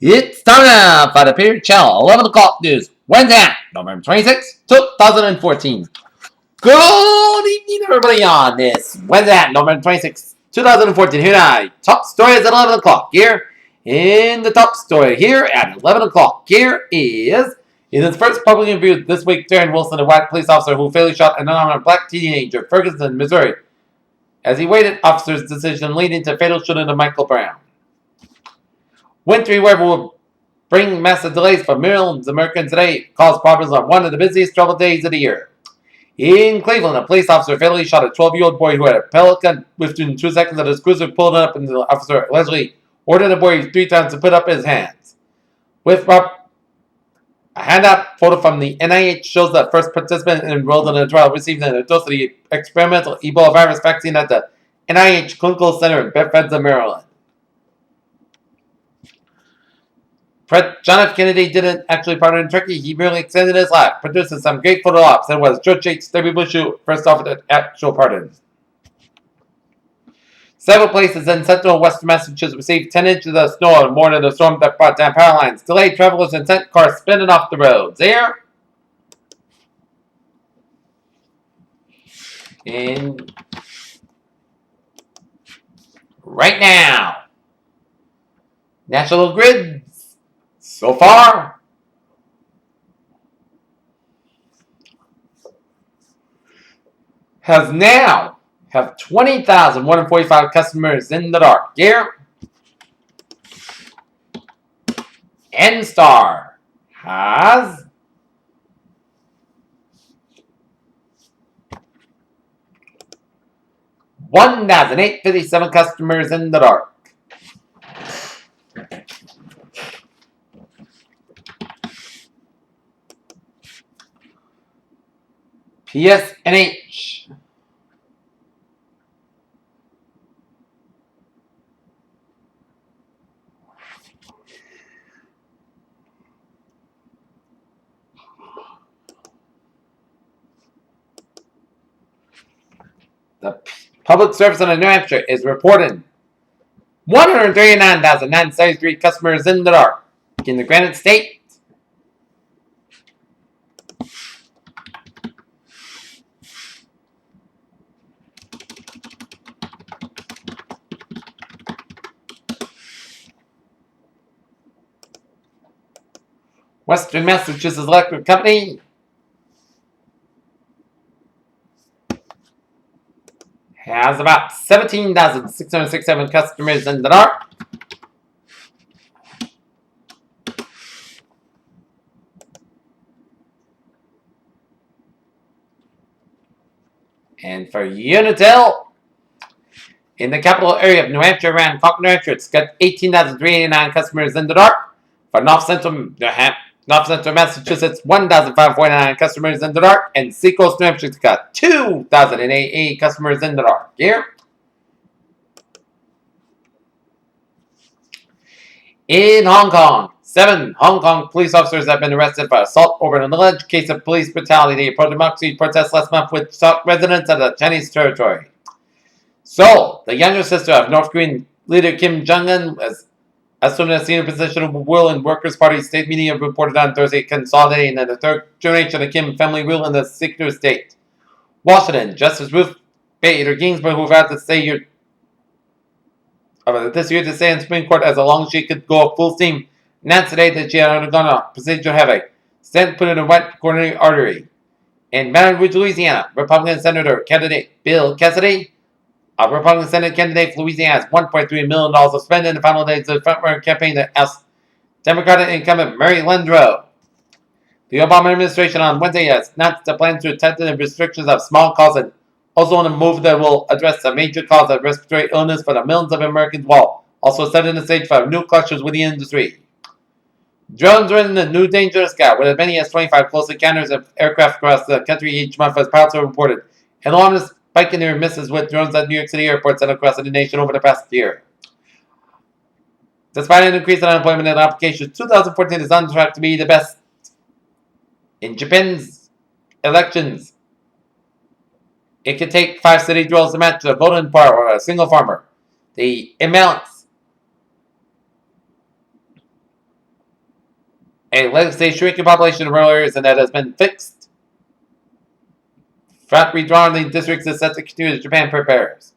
It's time now for the Period Channel 11 o'clock news. Wednesday, November 26, 2014. Good evening, everybody, on this Wednesday, November 26, 2014. Here now, top story is at 11 o'clock. Here, in the top story here at 11 o'clock, here is, in his first public interview this week, Darren Wilson, a white police officer who fatally shot an unarmed black teenager, Ferguson, Missouri, as he waited officer's decision leading to fatal shooting of Michael Brown. Wintry weather will bring massive delays for millions of Americans today, cause problems on one of the busiest travel days of the year. In Cleveland, a police officer fatally shot a 12-year-old boy who had a pellet gun within 2 seconds of his cruiser pulled up, and the officer allegedly ordered the boy 3 times to put up his hands. With a handout photo from the NIH shows that first participant enrolled in the trial received an dose of the experimental Ebola virus vaccine at the NIH Clinical Center in Bethesda, Maryland. John F. Kennedy didn't actually pardon Turkey, he merely extended his life, producing some great photo ops, and was George H.W. Bush who first offered an actual pardon. Several places in central and western Massachusetts received 10 inches of snow and more than the storm that brought down power lines, delayed travelers, and sent cars spinning off the roads. Here, and right now, National Grid, so far, have 20,145 customers in the dark. Here, N-Star has 1,857 customers in the dark. PSNH. The public service in New Hampshire is reporting 139,973 customers in the dark. In the Granite State, Western Massachusetts Electric Company has about 17,667 customers in the dark. And for Unitil, in the capital area of New Hampshire, around Concord, New Hampshire, it's got 18,389 customers in the dark. For North Central Massachusetts, 1,549 customers in the dark. And Seacoast, New Hampshire, it's got 2,088 customers in the dark. Here, in Hong Kong, 7 Hong Kong police officers have been arrested for assault over an alleged case of police brutality. A pro-democracy protest last month with residents of the Chinese territory. Seoul, the younger sister of North Korean leader Kim Jong-un, was assumed a senior position of will in Workers' Party. State media reported on Thursday, consolidating that the third generation of Kim family rule in the sector state. Washington, Justice Ruth Bader Ginsburg, who vowed to stay this year to stay in the Supreme Court as long as she could go full steam, announced today that she had undergone a procedure to have a stent put in a right coronary artery. In Baton Rouge, Louisiana, Republican Senator candidate Bill Cassidy, a Republican Senate candidate for Louisiana, has $1.3 million to spend in the final days of the front-runner campaign to oust Democratic incumbent Mary Landrieu. The Obama administration on Wednesday has announced a plan to tighten the restrictions of small cause and also in a move that will address the major cause of respiratory illness for the millions of Americans, while also setting the stage for new clashes with the industry. Drones are in the new dangerous sky, with as many as 25 close encounters of aircraft across the country each month, as pilots have reported. An alarmist spike in near misses with drones at New York City airports and across the nation over the past year. Despite an increase in unemployment and applications, 2014 is on track to be the best in Japan's elections. It could take 5 city dwellers to match the voting power of a single farmer. The imbalance A legislative shrinking population of rural areas, and that has been fixed. Front redrawn the districts is set to continue as Japan prepares.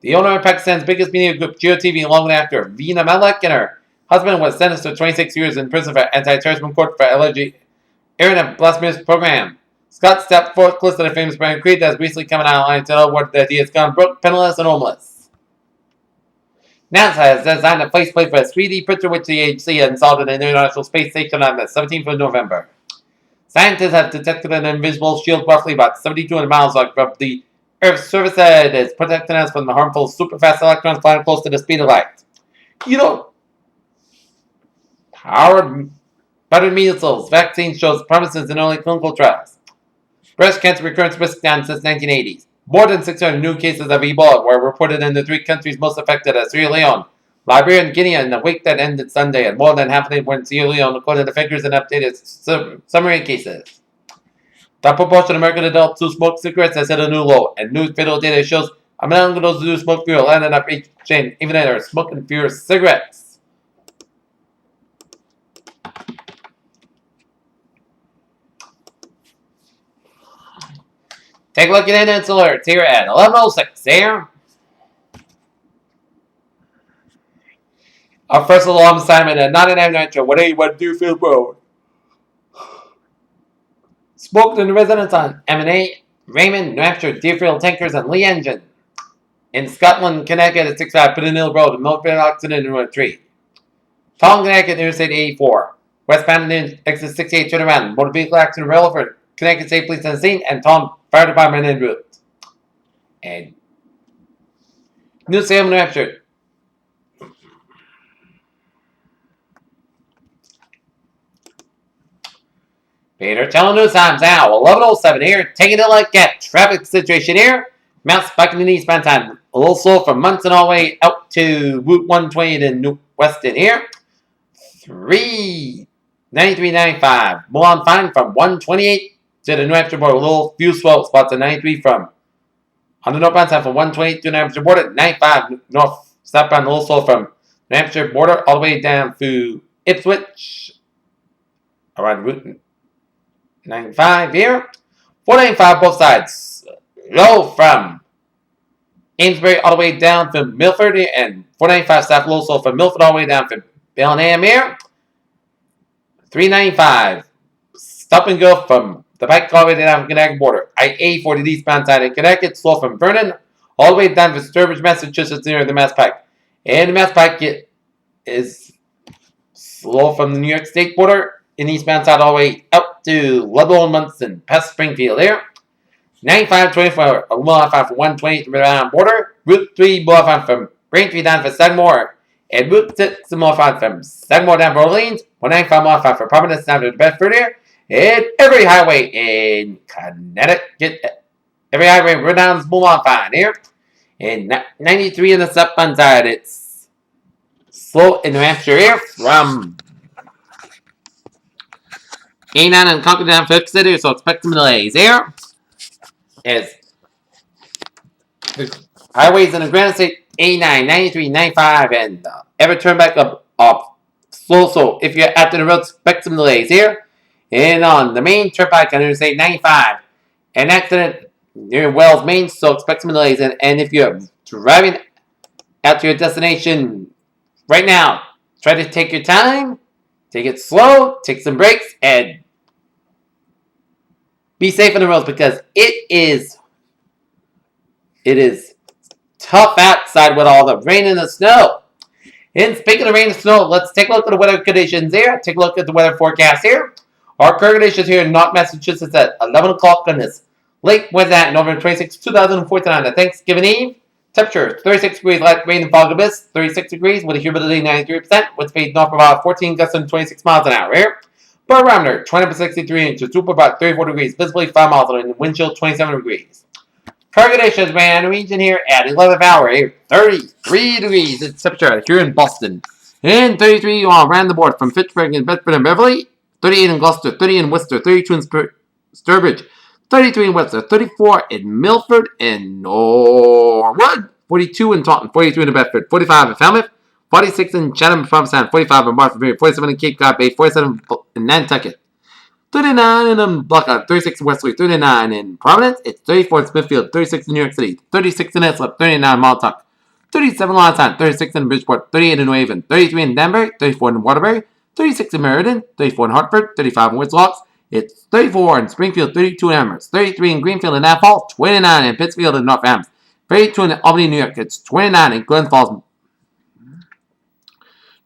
The owner of Pakistan's biggest media group, GeoTV, long after Veena Malik and her husband was sentenced to 26 years in prison for anti-terrorism court for alleged airing a blasphemous program. Scott stepped forth close to the famous Brian Creed that has recently come out online to tell the that he has gone broke, penniless, and homeless. NASA has designed a faceplate for a 3D printer which the agency installed in the International Space Station on the 17th of November. Scientists have detected an invisible shield roughly about 7,200 miles from the Earth's surface that is protecting us from the harmful superfast electrons flying close to the speed of light. Powered better measles vaccine shows promises in early clinical trials. Breast cancer recurrence risk down since 1980s. More than 600 new cases of Ebola were reported in the 3 countries most affected as Sierra Leone, Liberia, and Guinea in the week that ended Sunday, and more than half of them were in Sierra Leone, according to figures and updated summary cases. The proportion of American adults who smoke cigarettes has hit a new low, and new federal data shows among those who smoke fewer ended up even if they're smoking fewer cigarettes. Take a look at Incident Alerts here at 11:06 there. Our first alarm assignment at 99 what anyone do feel road. Smoked in the residence on M&A, Raymond, New Hampshire, Deerfield Tankers, and Lee Engine. In Scotland, Connecticut at 65 Pinnell Road, a military accident in Road 3. Taunton, Connecticut, Interstate 84. Westbound in exit 68 turnaround, motor vehicle accident relevant. Connecticut State Police on the scene, and Taunton Fire Department en route. And New Salem, New Hampshire. Peter, telling news times now, 11:07 here. Taking a look at traffic situation here. Mount spiking in eastbound time. A little slow from Munson all the way out to Route 120 in New Weston here. 393.95. Mulan fine from 128 to the New Hampshire border. A little few slow spots at 93 from on the northbound side from 128 to New Hampshire border. 95 north southbound a little slow from New Hampshire border all the way down to Ipswich. Around Route 95 here. 495 both sides. Low from Amesbury all the way down to Milford and 495 south low slow from Milford all the way down to Bellingham here. 395 stop and go from the Pike all the way down to Connecticut border. I-80 for the eastbound side of Connecticut, slow from Vernon all the way down to Sturbridge, Massachusetts near the Mass Pike. And the Mass Pike is slow from the New York State border in eastbound side all the way up to Ludlow and Munson, past Springfield there. 95-24, a mile from 120 to the border. Route 3 mile from Braintree down for Sagamore. And Route 6 mile from Sagamore down for Orleans. 195 mile for Providence down to Bedford here. And every highway in Connecticut, every highway run down small mile fine here. And 93 in the southbound side, it's slow in New Hampshire here from 89 and Concord down Fifth City, so expect some delays here. As the highways in the Granite State 89, 93, 95, and ever turn back up slow. So if you're after the road, expect some delays here. And on the main turnpike on Interstate 95, an accident near Wells, Maine, so expect some delays. And if you're driving out to your destination right now, try to take your time, take it slow, take some breaks, and be safe on the roads because it is tough outside with all the rain and the snow. And speaking of rain and snow, let's take a look at the weather conditions here. Take a look at the weather forecast here. Our current conditions here in North Massachusetts at 11 o'clock on this late Wednesday, November 26, 2014 on Thanksgiving Eve. Temperature 36 degrees, light rain and fog abyss, 36 degrees with a humidity 93%, with speed north about 14 gusts and 26 miles an hour here. Barometer 20.63 inches, super about 34 degrees, visibly 5 miles an hour, wind chill 27 degrees. Current conditions, man, region here at 11th hour here, 33 degrees. It's temperature here in Boston. And 33 around the board from Fitchburg and Bedford and Beverly, 38 in Gloucester, 30 in Worcester, 32 in Sturbridge, 33 in Webster, 34 in Milford and Norwood, 42 in Taunton, 43 in Bedford, 45 in Falmouth, 46 in Chatham, Provincetown, 45 in Martha Bay, 47 in Cape Cod Bay, 47 in Nantucket, 39 in Buckeye, 36 in Wesley, 39 in Providence, it's 34 in Smithfield, 36 in New York City, 36 in Islip, 39 in Montauk, 37 in Lawton, 36 in Bridgeport, 38 in New Haven, 33 in Danbury, 34 in Waterbury, 36 in Meriden, 34 in Hartford, 35 in Woodslocks, it's 34 in Springfield, 32 in Amherst, 33 in Greenfield and Athol, 29 in Pittsfield and Northampton, 32 in Albany, New York, it's 29 in Glens Falls,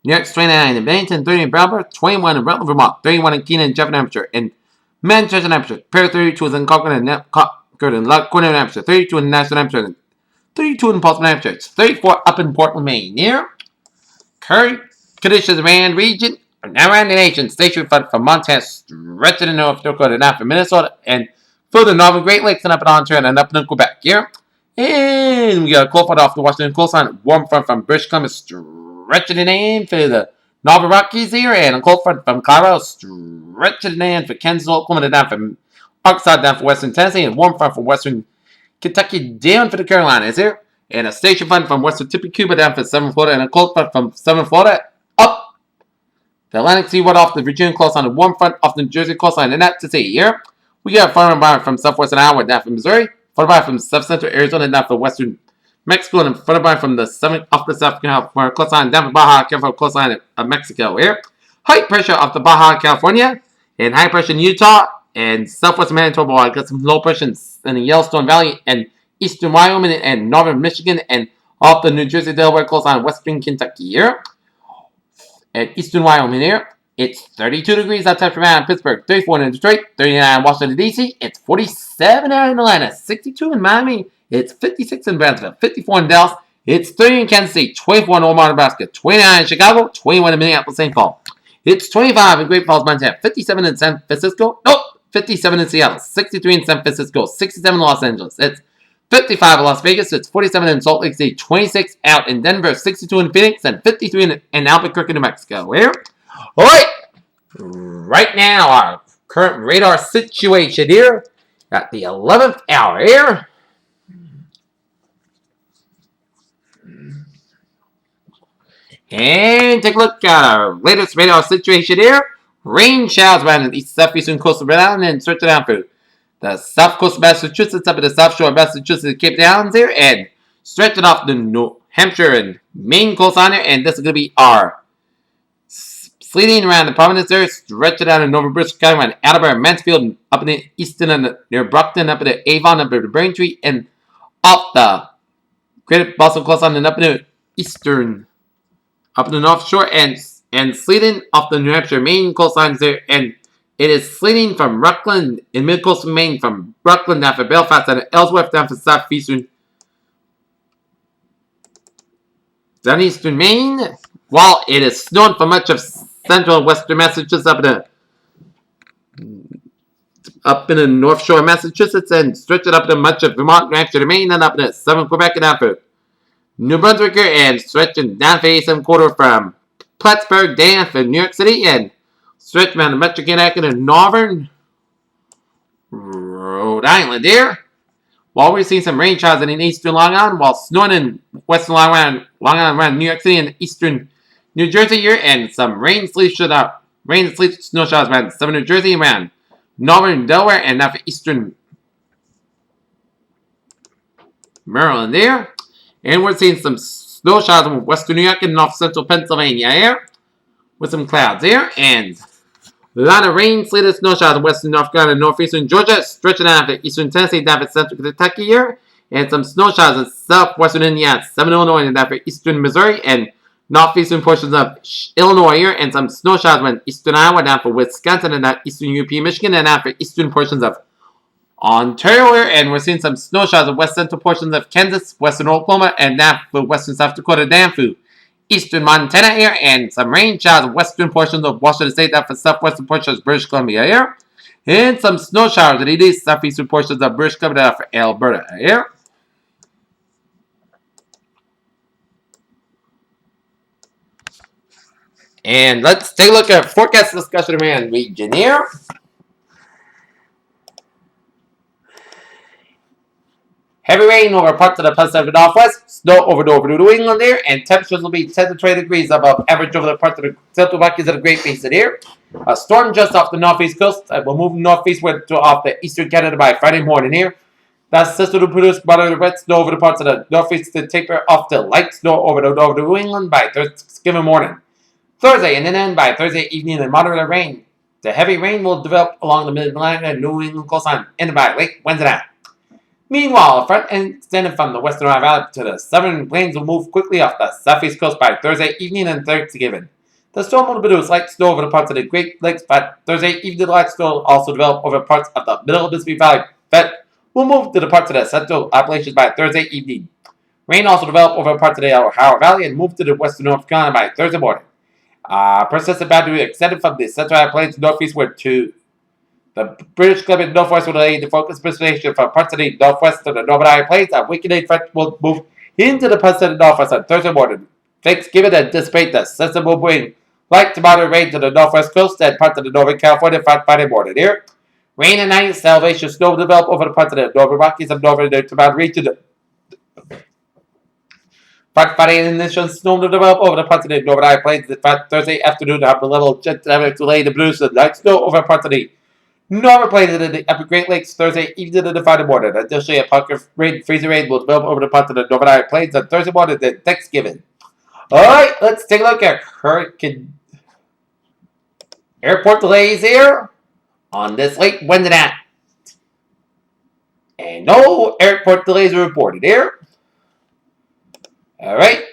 New York's 29 in Bennington, 30 in Brattleboro, 21 in Rutland, Vermont, 31 in Keenan, Jeff, New Hampshire, and Manchester, New Hampshire. Pair 32 is in Concord and Cornell, New Hampshire, 32 in Nashville, New Hampshire, and 32 in Portsmouth, New Hampshire. It's 34 up in Portland, Maine. Here, current conditions around region, around the nation. Station front from Montana, stretching in North Dakota, down from Minnesota, and further northern Great Lakes and up in Ontario and up in Quebec. Here, and we got a cold front off the Washington coastline, warm front from British Columbia, stretching it in for the Northern Rockies here, and a cold front from Colorado, stretching it in for Kansas, Oklahoma, down from Arkansas, down for Western Tennessee, and warm front from Western Kentucky, down for the Carolinas here, and a station front from Western Tippy, Cuba, down for Southern Florida, and a cold front from Southern Florida, up the Atlantic Seaboard off the Virginia coastline, and warm front off the New Jersey coastline, and that's to say here, we got a front environment from southwestern Iowa, down from Missouri, front environment from south-central Arizona, down for western Mexico, and front environment from the summit off the South California coastline, down for Baja California coastline of Mexico here. High pressure off the Baja California, and high pressure in Utah, and southwestern Manitoba. I got some low pressure in the Yellowstone Valley, and eastern Wyoming, and northern Michigan, and off the New Jersey Delaware coastline, western Kentucky here, and eastern Wyoming here. It's 32 degrees outside from Pittsburgh, 34 in Detroit, 39 in Washington, D.C., it's 47 out in Atlanta, 62 in Miami, it's 56 in Brownsville, 54 in Dallas, it's 30 in Kansas City, 24 in Omaha, Nebraska, 29 in Chicago, 21 in Minneapolis, St. Paul. It's 25 in Great Falls, Montana, 57 in San Francisco, 57 in Seattle, 63 in San Francisco, 67 in Los Angeles, it's 55 in Las Vegas, it's 47 in Salt Lake City, 26 out in Denver, 62 in Phoenix, and 53 in Albuquerque, New Mexico. Where? Alright, right now our current radar situation here at the 11th hour here. And take a look at our latest radar situation here. Rain showers around the southeastern coast of Rhode Island and stretch it down through the south coast of Massachusetts up at the south shore of Massachusetts and Cape Downs here, and stretch it off the New Hampshire and Maine coastline here, and this is going to be our sleeting around the Providence there, stretch it down in Nova British County around Attleboro, Mansfield, up in the eastern and near Brockton, up in the Avon, up in the Braintree, and off the Greater Boston coastline and up in the eastern, up in the North Shore, and sleeting off the New Hampshire, Maine coastlines there, and it is sleeting from Rockland in mid-coastal Maine, from Rockland down for Belfast and Ellsworth down for southeastern, southeastern Maine, while it is snowing for much of central and western Massachusetts up in the North Shore of Massachusetts, and stretch it up to much of Vermont, New Hampshire, Maine, and up to southern Quebec and down for New Brunswick, and stretching down for the eastern quarter from Plattsburgh down for New York City, and stretch around the Metro Connecticut and northern Rhode Island here. While we're seeing some rain showers in eastern Long Island, while snowing in western Long Island around New York City and eastern New Jersey here, and some rain, sleet, snow showers around southern New Jersey, around northern Delaware, and now for eastern Maryland there. And we're seeing some snow showers in western New York and north central Pennsylvania here, with some clouds here, and a lot of rain, sleet, and snow showers in western North Carolina and northeastern Georgia, stretching down for eastern Tennessee, down for central Kentucky here, and some snow showers in southwestern Indiana, southern Illinois, and down for eastern Missouri, and northeastern portions of Illinois here, and some snow showers in eastern Iowa, down for Wisconsin, and down eastern UP, Michigan, and down for eastern portions of Ontario here, and we're seeing some snow showers in west central portions of Kansas, western Oklahoma, and down for western South Dakota, down for eastern Montana here, and some rain showers in western portions of Washington State, down for southwestern portions of British Columbia here, and some snow showers in the southeastern portions of British Columbia, down for Alberta here. And let's take a look at forecast discussion around region here. Heavy rain over parts of the Pacific Northwest, snow over New England there, and temperatures will be 10 to 20 degrees above average over the parts of the Central Rockies and the Great Basin here. A storm just off the northeast coast will move northeastward to off the eastern Canada by Friday morning here. That system will produce moderate wet snow over the parts of the northeast to taper off to light snow over New England by Thanksgiving morning. Thursday and then end by Thursday evening and moderate rain. The heavy rain will develop along the mid-Atlantic and New England coastline ending by late Wednesday night. Meanwhile, a front extended from the western Ohio Valley to the southern plains will move quickly off the southeast coast by Thursday evening and Thanksgiving. The storm will produce light snow over the parts of the Great Lakes by Thursday evening. Light snow will also develop over parts of the middle Mississippi Valley that will move to the parts of the central Appalachians by Thursday evening. Rain also develop over parts of the Ohio Valley and move to the western North Carolina by Thursday morning. Persistent boundary extended from the central Appalachians northeastward to the British Columbia northwest will delay the focus precipitation from parts of the northwest to the Northern Iron Plains. A weakening front will move into the Pacific Northwest on Thursday morning. Thanksgiving anticipate the system will bring light to moderate rain to the northwest coast and parts of the northern California Friday morning here. Rain and ice elevation snow will develop over the parts of the northern Rockies and northern to mountain region. Friday initial snow will develop over the parts of the Northern Iron Plains Thursday afternoon. Upper level jet delay to produce the light snow over parts of the northern plains in the upper Great Lakes Thursday evening and Friday morning. Additionally, a pocket of freezing rain will develop over the parts of the Northern Iron Plains on Thursday morning and Thanksgiving. Alright, let's take a look at hurricane airport delays here on this late Wednesday night. And no airport delays are reported here. Alright.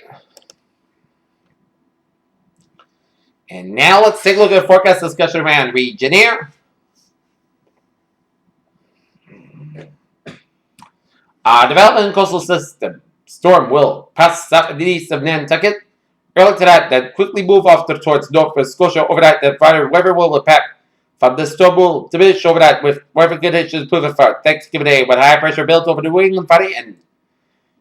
And now let's take a look at the forecast discussion around region here. Development in coastal system. Storm will pass south and east of Nantucket. Early tonight, then quickly move off towards Nova Scotia overnight. Then Friday, weather will impact from the storm will diminish overnight with weather conditions improving for Thanksgiving Day when high pressure builds over New England Friday and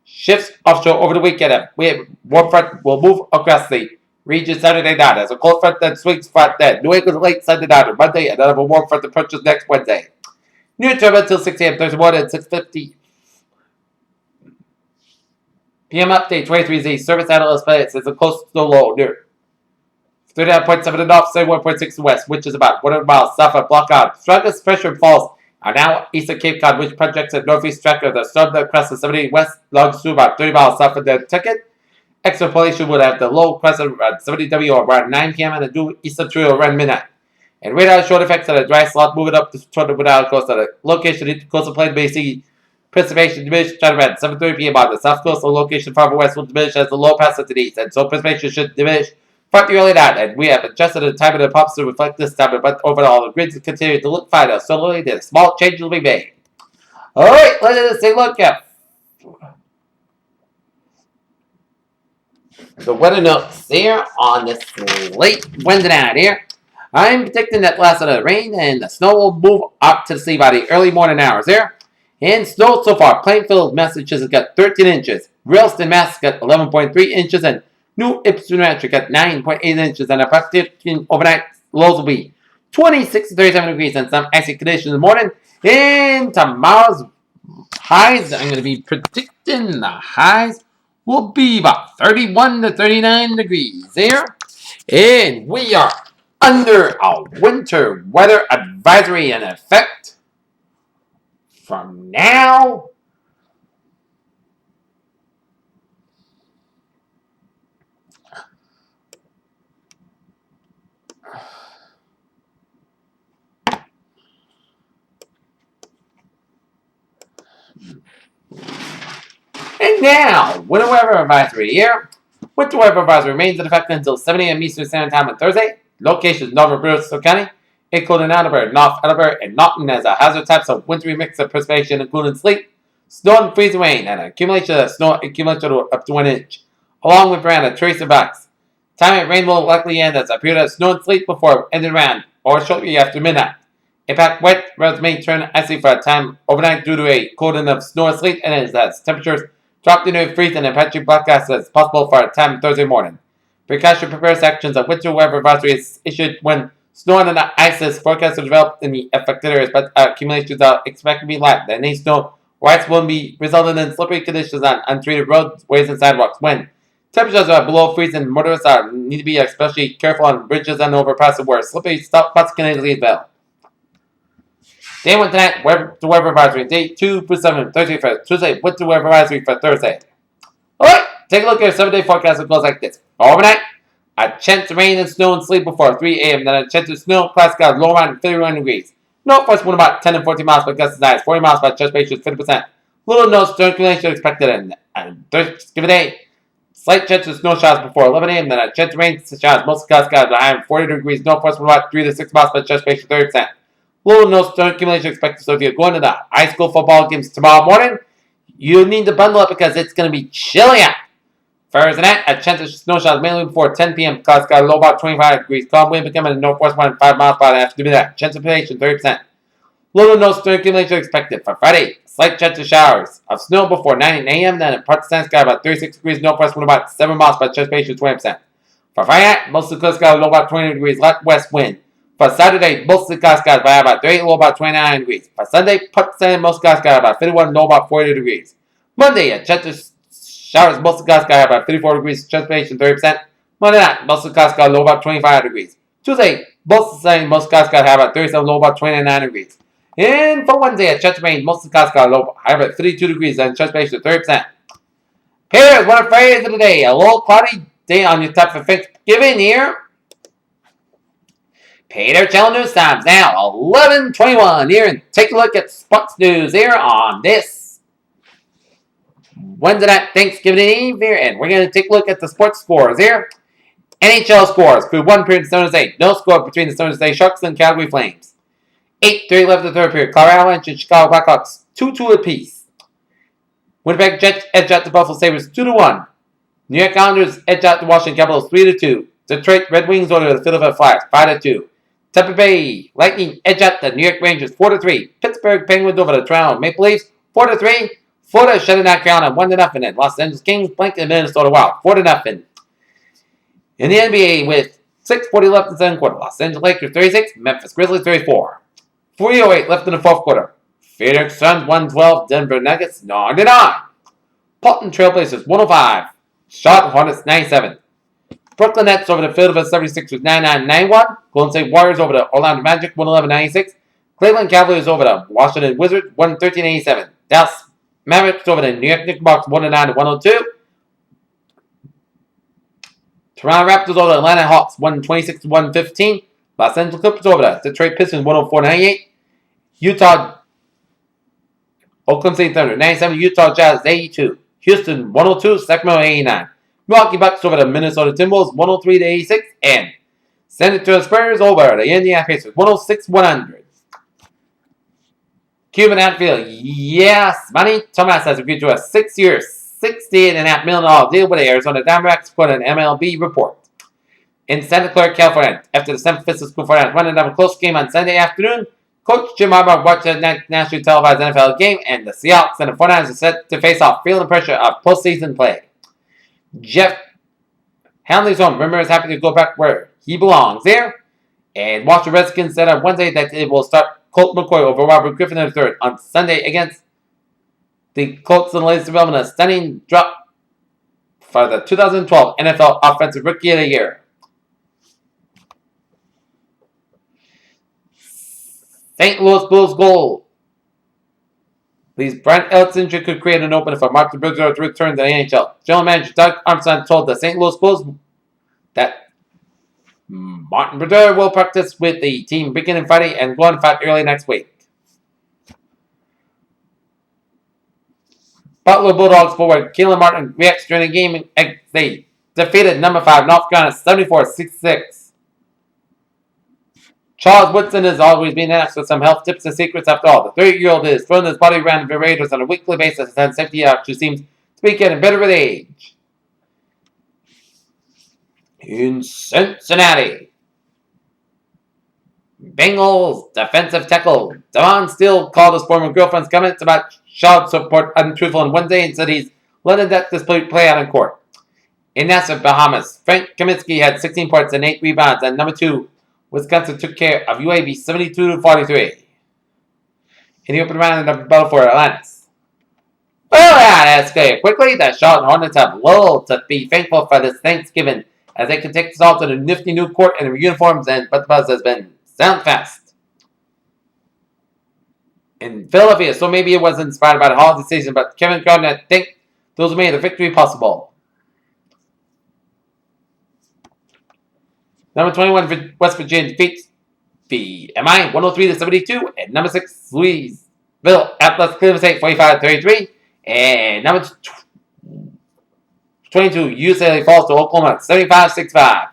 shifts offshore over the weekend. Warm front will move across the region Saturday night as a cold front then swings front then. New England late Sunday night on Monday and another warm front approaches next Wednesday. New term until 6 a.m. Thursday morning at 6:50 p.m. update 23Z. Service analyst plays is a coastal low near 39.7 north, 31.6 west, which is about 100 miles south of Blockade. Strongest pressure falls are now east of Cape Cod, which projects a northeast track of the storm that crosses 70 west, longs to about 30 miles south of Nantucket. Extrapolation would have the low crest around 70 W around 9 p.m. and the due eastern trio around midnight. And radar short effects on a dry slot moving up toward the Rhode coast at a location in coastal plain may see precipitation diminish around 7:30 p.m. on the south coast. The location farther west will diminish as the low passes to the east, and so precipitation should diminish quite the early night. And we have adjusted the time of the pumps to reflect this time, but overall the grids continue to look fine. So only the small changes will be made. All right, let's take a look at the weather notes here on this late Wednesday night here. I'm predicting that last of the rain and the snow will move up to the sea by the early morning hours there. And snow so far, Plainfield, Massachusetts got 13 inches. Ralston, Mass got 11.3 inches. And New Ipswich, New Hampshire got 9.8 inches. And the precipitation overnight lows will be 26 to 37 degrees and some icy conditions in the morning. And tomorrow's highs, I'm going to be predicting the highs will be about 31 to 39 degrees there. And we are under a winter weather advisory in effect from now winter weather advisory here. Winter weather advisory remains in effect until 7 a.m. Eastern Standard Time on Thursday. Locations: Northern Bristol County, including Attleboro, North Attleboro, and Norton as a hazard types of wintry mix of precipitation, including sleet, snow, and freezing rain, and accumulation of snow accumulation up to 1 inch, along with around a trace of ice. Time of rain will likely end as a period of snow and sleet before ending around or shortly after midnight. Impact wet roads may turn icy for a time overnight due to a coating of snow and sleet, and as temperatures drop to near freezing and patchy blackouts as possible for a time Thursday morning. Precaution prepares actions. A winter weather advisory is issued when snow and ice is forecast to develop in the affected areas, but accumulations are expected to be light. Any snow Whites will be resulting in slippery conditions on untreated roadways and sidewalks. When temperatures are below freezing, motorists need to be especially careful on bridges and overpasses where slippery spots can easily develop. Day 1 tonight, weather advisory. Day 2 for 7, Thursday for Tuesday, winter weather advisory for Thursday. Alright, take a look at your 7-day forecast. It goes like this. Overnight, a chance of rain and snow and sleet before 3 a.m. Then a chance of snow, classic clouds, low around 51 degrees. Northwest wind about 10 and 14 miles per gust as 40 miles by chest ratio 50%. Little no circulation expected and Thanksgiving Day. Slight chance of snow showers before 11 a.m. Then a chance of rain showers, mostly classic clouds, high 40 degrees. Northwest wind about 3 to 6 miles by chest ratio 30%. Little no snow accumulation expected. So if you're going to the high school football games tomorrow morning, you need to bundle up because it's going to be chilly out. Thursday night, a chance of snow showers mainly before 10 p.m. Clouds got a low about 25 degrees. Calm wind becoming a northwest wind 5 miles per hour after doing that. Chance of precipitation 30%. Little no snow accumulation expected. For Friday, slight chance of showers of snow before 9 a.m. Then in parts of the sky about 36 degrees. Northwest wind about 7 miles by precipitation 20%. For Friday night, most of the clouds got a low about 20 degrees. Light west wind. For Saturday, most of the clouds got about 30, low about 29 degrees. For Sunday, parts of the most clouds got about 51, low about 40 degrees. Monday, a chance of showers, most of the clouds got about 54 degrees, precipitation 30%. Monday night, most of the clouds got low about 25 degrees. Tuesday, most of the same, most clouds got about 37, low about 29 degrees. And for Wednesday, a chance of rain, most of the clouds got low about 32 degrees and precipitation 30%. Here's one phrase of the day. A little cloudy day on your top for Thanksgiving here. Peter Channel News Times now 11:21 here, and take a look at sports news here on this Wednesday night Thanksgiving Eve here, and we're going to take a look at the sports scores here. NHL scores through 1 period San Jose. No score between the San Jose Sharks and Calgary Flames. 8:30 left in the third period. Colorado Avalanche and Chicago Blackhawks 2-2 apiece. Winnipeg Jets edge out the Buffalo Sabres 2-1. New York Islanders edge out the Washington Capitals 3-2. Detroit Red Wings over the Philadelphia Flyers 5-2. Tampa Bay Lightning edge out the New York Rangers 4-3. Pittsburgh Penguins over the Toronto Maple Leafs 4-3. Florida shutting out Carolina 1-0. And Los Angeles Kings blanket the Minnesota Wild 4-0. In the NBA with 6:40 left in the second quarter, Los Angeles Lakers 36, Memphis Grizzlies 34. 3:08 left in the fourth quarter. Phoenix Suns 112, Denver Nuggets 99. Portland Trailblazers 105, Charlotte Hornets 97. Brooklyn Nets over the Philadelphia 76ers 99-91. Golden State Warriors over the Orlando Magic 111-96. Cleveland Cavaliers over the Washington Wizards 113-87. Dallas Mavericks over the New York Knicks 109-102. Toronto Raptors over the Atlanta Hawks 126-115. Los Angeles Clippers over the Detroit Pistons 104-98. Oakland City Thunder 97. Utah Jazz 82. Houston 102. Sacramento 89. Milwaukee Bucks over the Minnesota Timberwolves 103-86. And San Antonio Spurs over the Indiana Pacers 106-100. Cuban outfield, yes, Manny Tomas has agreed to a 6-year, $68.5 million deal with the Arizona Diamondbacks, for an MLB report. In Santa Clara, California, after the San Francisco 49ers won another close game on Sunday afternoon, Coach Jim Harbaugh watched the nationally televised NFL game, and the Seahawks and the 49ers are set to face off, feeling the pressure of postseason play. Jeff Hanley's home. Rimmer is happy to go back where he belongs there. And Washington Redskins said on Wednesday that it will start Colt McCoy over Robert Griffin III on Sunday against the Colts in the latest development, a stunning drop for the 2012 NFL Offensive Rookie of the Year. St. Louis Blues goal. These Brent Ellis injury could create an opening for Martin Brodeur to return to the NHL. General Manager Doug Armstrong told the St. Louis Blues that Martin Brodeur will practice with the team beginning Friday and go on fight early next week. Buffalo Bulldogs forward Keelan Martin reacts during the game. They defeated number 5 North Carolina 74-66. Charles Woodson has always been asked for some health tips and secrets. After all, the 30-year-old is throwing his body around the Raiders on a weekly basis and safety actually seems to be getting better with age. In Cincinnati, Bengals defensive tackle Devon Steele called his former girlfriend's comments about child support untruthful on Wednesday and said he's letting that display play out in court. In Nassau, Bahamas, Frank Kaminsky had 16 points and 8 rebounds, and number 2, Wisconsin took care of UAB 72-43. In the open round of the battle for Atlantis, Well, yeah, that's good. Quickly, the Charlotte Hornets have little to be thankful for this Thanksgiving, as they can take this all to the nifty new court in their uniforms, but the buzz has been sound fast in Philadelphia. So maybe it was inspired by the holiday season, but Kevin Gardner, I think those made the victory possible. Number 21, West Virginia defeats the MI 103-72, and number 6, Louisville Atlas Cleveland State 45-33, and number 22, UCLA falls to Oklahoma 75-65.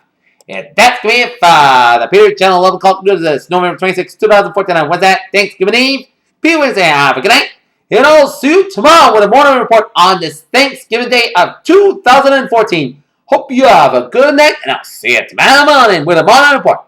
And that's going to be it for the Period Channel 11 o'clock news. This November 26, 2014. When's that? Thanksgiving Eve. Be Wednesday. Have a good night. And I'll see you tomorrow with a morning report on this Thanksgiving Day of 2014. Hope you have a good night, and I'll see you tomorrow morning with a morning report.